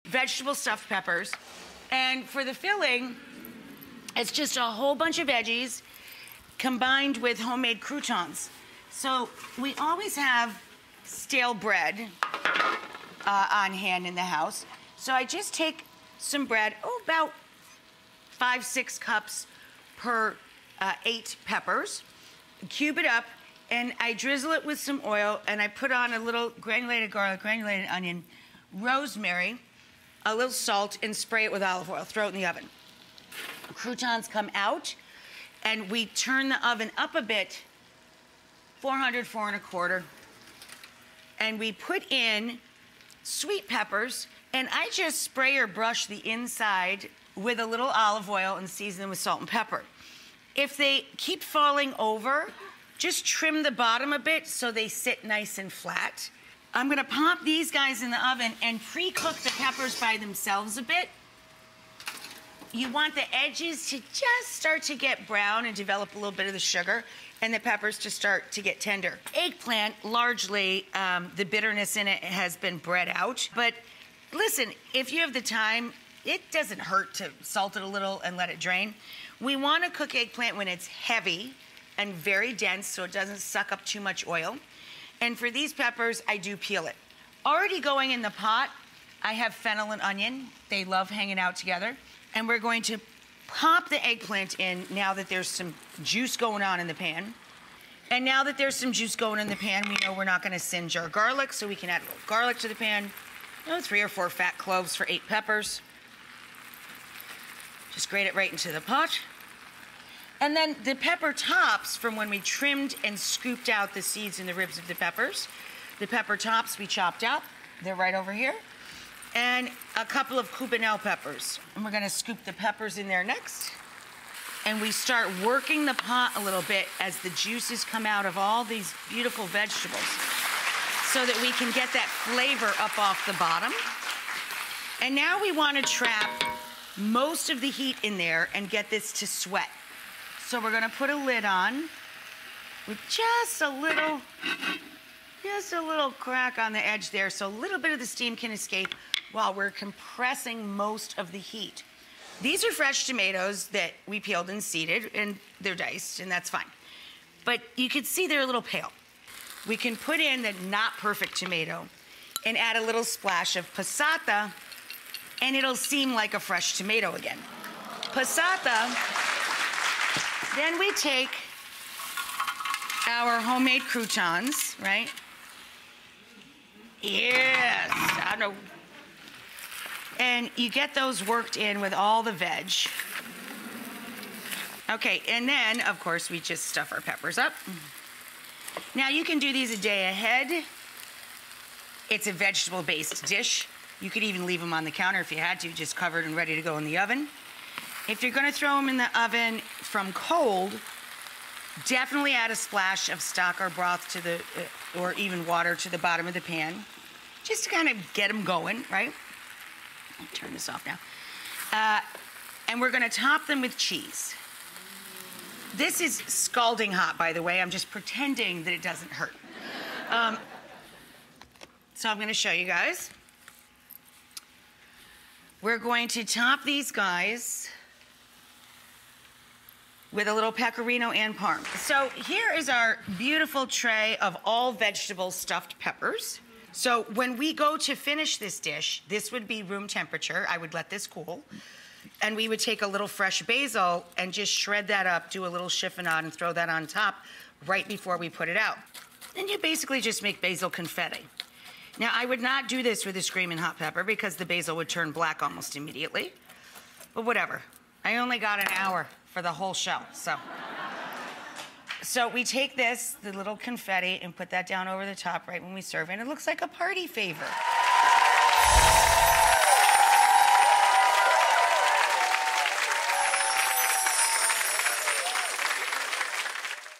vegetable stuffed peppers. And for the filling, it's just a whole bunch of veggies combined with homemade croutons. So we always have stale bread on hand in the house. So I just take some bread, about 5-6 cups per 8 peppers, cube it up, and I drizzle it with some oil, and I put on a little granulated garlic, granulated onion, rosemary, a little salt, and spray it with olive oil. Throw it in the oven. Croutons come out, and we turn the oven up a bit, 400, 4 1/4, and we put in sweet peppers, and I just spray or brush the inside with a little olive oil and season them with salt and pepper. If they keep falling over, just trim the bottom a bit so they sit nice and flat. I'm gonna pop these guys in the oven and pre-cook the peppers by themselves a bit. You want the edges to just start to get brown and develop a little bit of the sugar, and the peppers to start to get tender. Eggplant, largely, the bitterness in it has been bred out. But listen, if you have the time, it doesn't hurt to salt it a little and let it drain. We want to cook eggplant when it's heavy and very dense so it doesn't suck up too much oil. And for these peppers, I do peel it. Already going in the pot, I have fennel and onion. They love hanging out together. And we're going to pop the eggplant in now that there's some juice going on in the pan. And now that there's some juice going in the pan, we know we're not going to singe our garlic, so we can add a little garlic to the pan. 3 or 4 fat cloves for 8 peppers. Just grate it right into the pot. And then the pepper tops from when we trimmed and scooped out the seeds and the ribs of the peppers. The pepper tops we chopped up. They're right over here. And a couple of cubanelle peppers. And we're gonna scoop the peppers in there next. And we start working the pot a little bit as the juices come out of all these beautiful vegetables so that we can get that flavor up off the bottom. And now we wanna trap most of the heat in there and get this to sweat. So we're gonna put a lid on with just a little crack on the edge there so a little bit of the steam can escape while we're compressing most of the heat. These are fresh tomatoes that we peeled and seeded, and they're diced, and that's fine. But you can see they're a little pale. We can put in the not perfect tomato and add a little splash of passata, and it'll seem like a fresh tomato again. Passata, then we take our homemade croutons, right? Yes, I know. And you get those worked in with all the veg. Okay, and then, of course, we just stuff our peppers up. Now, you can do these a day ahead. It's a vegetable-based dish. You could even leave them on the counter if you had to, just covered and ready to go in the oven. If you're gonna throw them in the oven from cold, definitely add a splash of stock or broth to the, or even water to the bottom of the pan, just to kind of get them going, right? I'll turn this off now. And we're gonna top them with cheese. This is scalding hot, by the way. I'm just pretending that it doesn't hurt. So I'm gonna show you guys. We're going to top these guys with a little pecorino and parm. So here is our beautiful tray of all vegetable stuffed peppers. So when we go to finish this dish, this would be room temperature. I would let this cool. And we would take a little fresh basil and just shred that up, do a little chiffonade and throw that on top right before we put it out. And you basically just make basil confetti. Now, I would not do this with a screaming hot pepper because the basil would turn black almost immediately. But whatever. I only got an hour for the whole show, so. So we take this, the little confetti, and put that down over the top right when we serve it. And it looks like a party favor.